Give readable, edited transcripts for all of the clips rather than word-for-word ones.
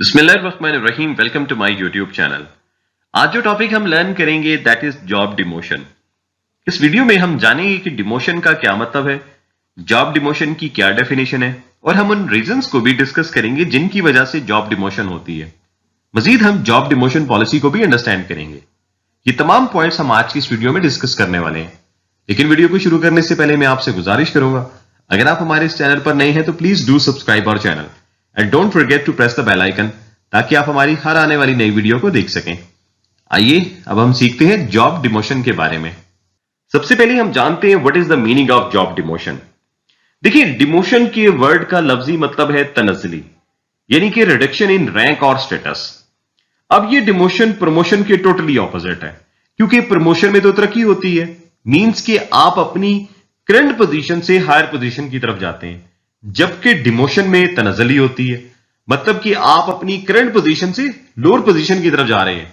बिस्मिल्लाहिर्रहमानिर्रहीम। Welcome to my YouTube channel. आज जो टॉपिक हम लर्न करेंगे दैट इज जॉब डिमोशन। इस वीडियो में हम जानेंगे कि डिमोशन का क्या मतलब है, जॉब डिमोशन की क्या डेफिनेशन है और हम उन रीजंस को भी डिस्कस करेंगे जिनकी वजह से जॉब डिमोशन होती है। मजीद हम जॉब डिमोशन पॉलिसी को भी अंडरस्टैंड करेंगे। ये तमाम पॉइंट्स हम आज की इस वीडियो में डिस्कस करने वाले हैं। लेकिन वीडियो को शुरू करने से पहले मैं आपसे गुजारिश करूंगा, अगर आप हमारे इस चैनल पर नए हैं तो please do subscribe our channel and don't forget to press the bell icon ताकि आप हमारी हर आने वाली नई वीडियो को देख सकें। आइए अब हम सीखते हैं जॉब डिमोशन के बारे में। सबसे पहले हम जानते हैं what is the meaning of job demotion. देखिए, डिमोशन के वर्ड का लफ्जी मतलब है तनज़्ज़ुली, यानी कि रिडक्शन इन रैंक और स्टेटस। अब ये डिमोशन प्रमोशन के टोटली ऑपोजिट है, क्योंकि प्रमोशन में तो तरक्की होती है, मींस कि आप अपनी करंट पोजीशन से हायर पोजीशन की तरफ जाते हैं, जबकि डिमोशन में तनज़्ज़ुली होती है, मतलब कि आप अपनी करंट पोजीशन से लोअर पोजीशन की तरफ जा रहे हैं।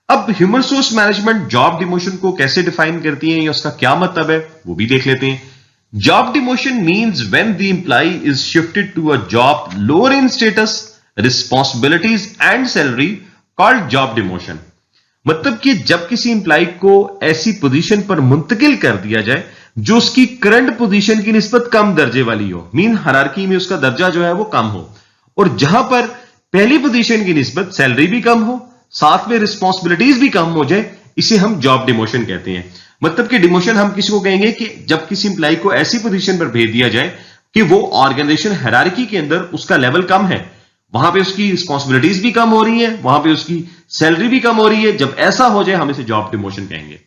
अब human resource management job demotion को कैसे डिफाइन करती है या उसका क्या मतलब है वो भी देख लेते हैं। Job demotion means when the employee is shifted to a job lower in status, responsibilities and salary, called job demotion. मतलब कि जब किसी एम्प्लॉय को ऐसी पोजीशन पर मुंतकिल कर दिया जाए जो उसकी करंट पोजीशन की निस्बत कम दर्जे वाली हो, मीन हायरार्की में उसका दर्जा जो है वो कम हो, और जहां पर पहली पोजीशन की निस्बत सैलरी भी कम हो, साथ में रिस्पांसिबिलिटीज भी कम हो जाए, इसे हम जॉब डिमोशन कहते हैं। मतलब कि डिमोशन हम किसी को कहेंगे कि जब किसी एम्प्लॉय को ऐसी पोजीशन पर भेज दिया जाए कि वो ऑर्गेनाइजेशन हायरार्की के अंदर उसका लेवल कम है, वहां पे उसकी रिस्पांसिबिलिटीज भी कम हो रही है, वहां पे उसकी सैलरी भी कम हो रही है, जब ऐसा हो जाए हम इसे जॉब डिमोशन कहेंगे।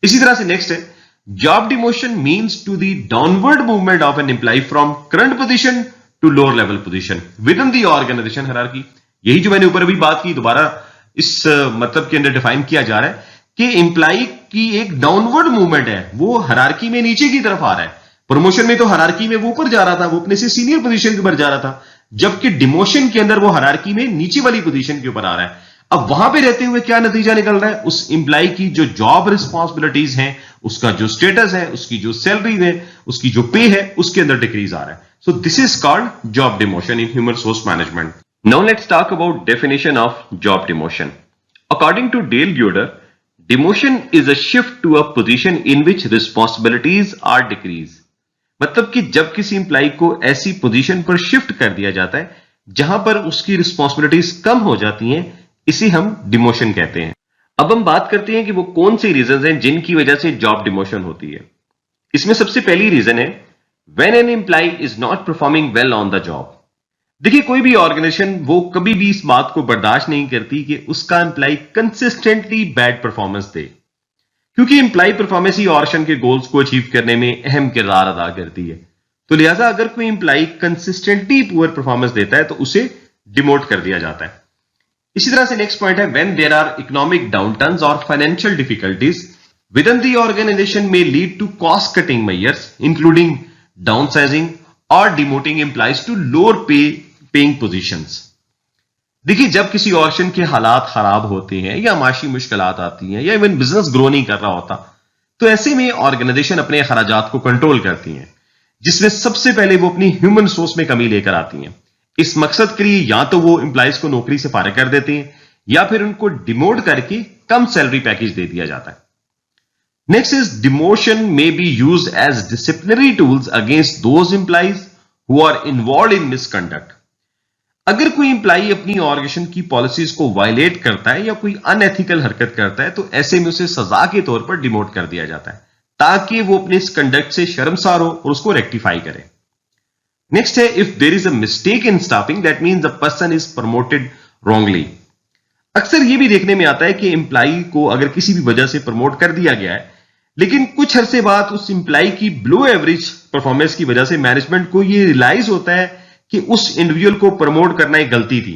इसी तरह से नेक्स्ट है, job demotion means to the downward movement of an employee from current position to lower level position within the organization hierarchy. यही जो मैंने ऊपर अभी बात की, दोबारा इस मतलब के अंदर डिफाइन किया जा रहा है कि एम्प्लॉय की एक डाउनवर्ड मूवमेंट है, वो हायरार्की में नीचे की तरफ आ रहा है। प्रमोशन में तो हायरार्की में वो ऊपर जा रहा था, वो अपने से सीनियर पोजीशन के ऊपर जा रहा था, जबकि डिमोशन के अंदर वो हायरार्की में नीचे वाली पोजीशन के ऊपर आ रहा है। अब वहां पे रहते हुए क्या नतीजा निकल रहा है, उस एम्प्लॉय की जो जॉब रिस्पांसिबिलिटीज हैं, उसका जो स्टेटस है, उसकी जो सैलरी है, उसकी जो पे है, उसके अंदर डिक्रीज आ रहा है। So this is called job demotion in human resource management. Now let's talk about definition of job demotion. According to Dale Yoder, demotion is a shift to a position in which responsibilities are decreased. मतलब कि जब किसी employ को ऐसी position पर shift कर दिया जाता है जहां पर उसकी रिस्पांसिबिलिटीज कम हो जाती हैं, इसे हम डिमोशन कहते हैं। अब हम बात करते हैं कि वो कौन सी रीजन हैं जिनकी वजह से जॉब डिमोशन होती है। इसमें सबसे पहली रीजन है when an employee is not performing well on the job. देखिए, कोई भी ऑर्गेनाइजेशन वो कभी भी इस बात को बर्दाश्त नहीं करती कि उसका एम्प्लॉय कंसिस्टेंटली बैड परफॉर्मेंस दे, क्योंकि एम्प्लॉय परफॉर्मेंस ही ऑर्गेनाइजेशन के गोल्स को अचीव करने में अहम किरदार अदा करती है। तो लिहाजा अगर कोई एम्प्लॉय कंसिस्टेंटली पुअर परफॉर्मेंस देता है तो उसे डिमोट कर दिया जाता है। इसी तरह से नेक्स्ट पॉइंट है when there are economic downturns और financial difficulties within the organisation में lead to cost cutting measures including downsizing और demoting employees to lower paying positions. देखिए, जब किसी ऑर्गेनाइजेशन के हालात खराब होते हैं या माशी मुश्किलात आती हैं या इवन बिजनेस ग्रो नहीं कर रहा होता, तो ऐसे में ऑर्गेनाइजेशन अपने अखराजात को कंट्रोल करती हैं, जिसमें सबसे पहले वो अपनी ह्यूमन रिसोर्स में कमी लेकर आती हैं। इस मकसद के लिए या तो वो एम्प्लॉयज को नौकरी से फारिग कर देते हैं या फिर उनको डिमोट करके कम सैलरी पैकेज दे दिया जाता है। Next is demotion may be used as disciplinary tools against those employees who are involved in misconduct. अगर कोई एम्प्लॉय अपनी ऑर्गेनाइजेशन की पॉलिसीज को वायलेट करता है या कोई अनएथिकल हरकत करता है तो ऐसे में उसे सजा के तौर पर डिमोट कर दिया जाता है, ताकि वो अपने इस कंडक्ट से शर्मसार हो और उसको रेक्टिफाई करे। नेक्स्ट है if there is a mistake in staffing that means the person is promoted wrongly. अक्सर ये भी देखने में आता है कि एम्प्लॉय को अगर किसी भी वजह से प्रमोट कर दिया गया है, लेकिन कुछ अरसे बाद उस एम्प्लॉय की बिलो एवरेज परफॉर्मेंस की वजह से मैनेजमेंट को ये रियलाइज होता है कि उस इंडिविजुअल को प्रमोट करना एक गलती थी,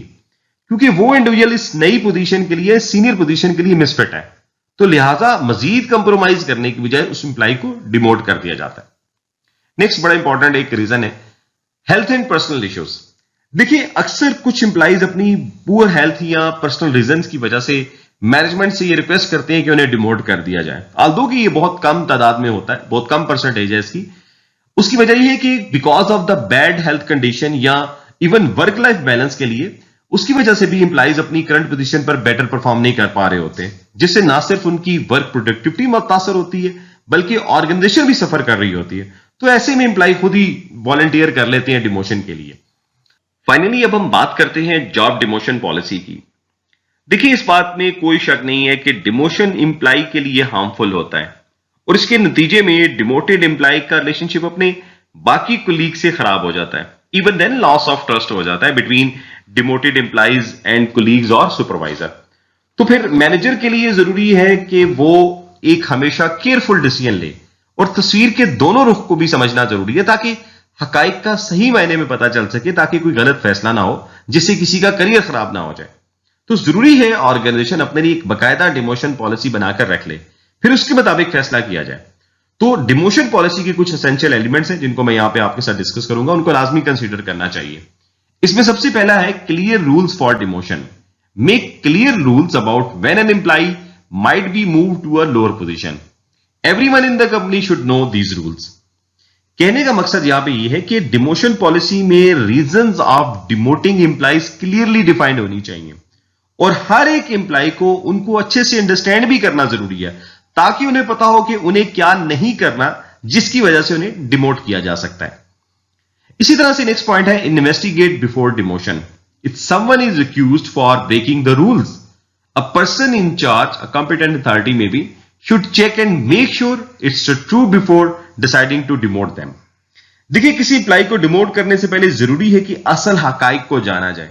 क्योंकि वो इंडिविजुअल इस नई पोजीशन के लिए, सीनियर पोजीशन के लिए मिसफिट है। तो लिहाजा मजीद कंप्रोमाइज करने की बजाय उस एम्प्लॉय को डिमोट कर दिया जाता है। नेक्स्ट बड़ा इंपॉर्टेंट एक रीजन है हेल्थ एंड पर्सनल इश्यूज। देखिए, अक्सर कुछ एम्प्लॉयज अपनी पुअर हेल्थ या पर्सनल रीजन की वजह से मैनेजमेंट से ये रिक्वेस्ट करते हैं कि उन्हें डिमोट कर दिया जाए, ऑल्दो कि ये बहुत कम तादाद में होता है, बहुत कम परसेंटेज है इसकी। उसकी वजह यह है कि because of the bad health condition या इवन वर्क लाइफ बैलेंस के लिए उसकी वजह से भी एम्प्लॉइज अपनी करंट पोजीशन पर बेटर परफॉर्म नहीं कर पा रहे होते, जिससे ना सिर्फ उनकी वर्क प्रोडक्टिविटी मुतासर होती है बल्कि ऑर्गेनाइजेशन भी सफर कर रही होती है। तो ऐसे में एम्प्लॉय खुद ही वॉलंटियर कर लेते हैं डिमोशन के लिए। फाइनली अब हम बात करते हैं जॉब डिमोशन पॉलिसी की। देखिए, इस बात में कोई शक नहीं है कि डिमोशन एम्प्लॉय के लिए हार्मफुल होता है और इसके नतीजे में डिमोटेड एम्प्लॉय का रिलेशनशिप अपने बाकी कुलीग से खराब हो जाता है। Even then loss of trust हो जाता है between demoted employees and colleagues और सुपरवाइजर। तो फिर मैनेजर के लिए जरूरी है कि वो एक हमेशा केयरफुल डिसीजन ले और तस्वीर के दोनों रुख को भी समझना जरूरी है ताकि हकाइक का सही मायने में पता चल सके, ताकि कोई गलत फैसला ना हो जिससे किसी का करियर खराब ना हो जाए। तो जरूरी है ऑर्गेनाइजेशन अपने लिए एक बकायदा डिमोशन पॉलिसी बनाकर रख ले, फिर उसके मुताबिक फैसला किया जाए। तो डिमोशन पॉलिसी के कुछ एसेंशियल एलिमेंट्स हैं जिनको मैं यहां पे आपके साथ डिस्कस करूंगा, उनको लाजमी कंसीडर करना चाहिए। इसमें सबसे पहला है clear rules for demotion. Make clear rules about when an employee might be move to a lower position. Everyone in the company should know these rules. कहने का मकसद यहां पे यह है कि डिमोशन पॉलिसी में reasons of demoting employees clearly defined होनी चाहिए और हर एक एम्प्लॉय को उनको अच्छे से अंडरस्टैंड भी करना जरूरी है ताकि उन्हें पता हो कि उन्हें क्या नहीं करना जिसकी वजह से उन्हें डिमोट किया जा सकता है। इसी तरह से नेक्स्ट पॉइंट है investigate before demotion. If someone is accused for breaking the rules, a person in charge, a competent authority may be, should check and make sure it's true before deciding to demote them। देखिए, किसी employ को demote करने से पहले जरूरी है कि असल हकाइक को जाना जाए।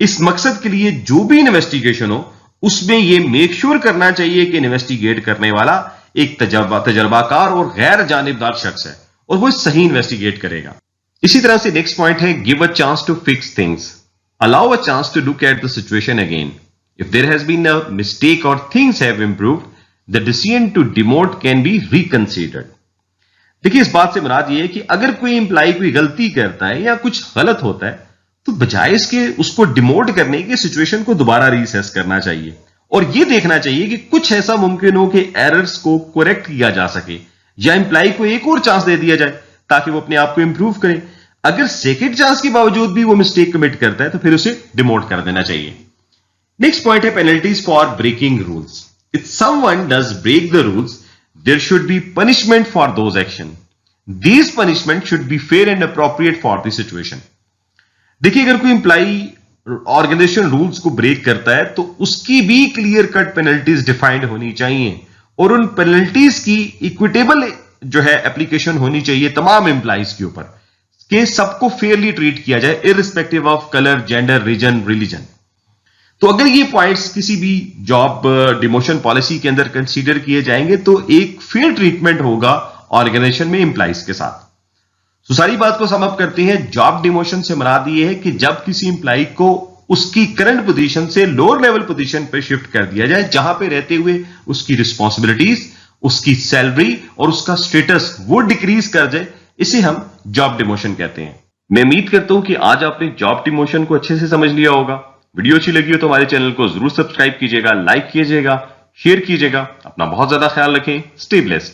इस मकसद के लिए जो भी इन्वेस्टिगेशन हो उसमें यह मेक श्योर करना चाहिए कि इन्वेस्टिगेट करने वाला एक तजर्बाकार और गैर जानिबदार शख्स है और वो सही इन्वेस्टिगेट करेगा। इसी तरह से नेक्स्ट पॉइंट है give a chance to fix things. Allow a chance to look at the situation again. If there has been a mistake और things have improved, the decision to demote can be reconsidered। देखिए, इस बात से मुराद यह है कि अगर कोई एम्प्लॉय कोई गलती करता है या कुछ गलत होता है तो बजाय इसके उसको डिमोट करने के सिचुएशन को दोबारा रीसेस करना चाहिए और यह देखना चाहिए कि कुछ ऐसा मुमकिन हो कि एरर्स को करेक्ट किया जा सके या एम्प्लॉय को एक और चांस दे दिया जाए ताकि वो अपने आप को इंप्रूव करे। अगर सेकेंड चांस के बावजूद भी वो मिस्टेक कमिट करता है तो फिर उसे डिमोट कर देना चाहिए। नेक्स्ट पॉइंट है penalties for breaking rules. If someone does break the rules, there should be punishment for those actions. These punishments should be fair and appropriate for the situation। देखिए, अगर कोई एम्प्लॉय ऑर्गेनाइजेशन रूल्स को break करता है तो उसकी भी clear cut penalties defined होनी चाहिए और उन पेनल्टीज की इक्विटेबल जो है एप्लीकेशन होनी चाहिए तमाम एम्प्लॉइज के ऊपर कि सबको फेयरली ट्रीट किया जाए irrespective of colour, gender, reason, religion. तो अगर ये पॉइंट्स किसी भी जॉब डिमोशन पॉलिसी के अंदर कंसीडर किए जाएंगे तो एक फेयर ट्रीटमेंट होगा ऑर्गेनाइजेशन में एम्प्लॉइज के साथ। तो सारी बात को सम अप करते हैं, जॉब डिमोशन से मुराद ये है कि जब किसी एम्प्लॉय को उसकी करंट पोजीशन से लोअर लेवल पोजीशन पर शिफ्ट कर दिया जाए जहां पे रहते हुए उसकी रिस्पॉन्सिबिलिटीज, उसकी सैलरी और उसका स्टेटस वो डिक्रीज कर जाए, इसे हम जॉब डिमोशन कहते हैं। मैं उम्मीद करता हूं कि आज आपने जॉब डिमोशन को अच्छे से समझ लिया होगा। वीडियो अच्छी लगी हो तो हमारे चैनल को जरूर सब्सक्राइब कीजिएगा, लाइक कीजिएगा, शेयर कीजिएगा। अपना बहुत ज्यादा ख्याल रखें। Stay blessed.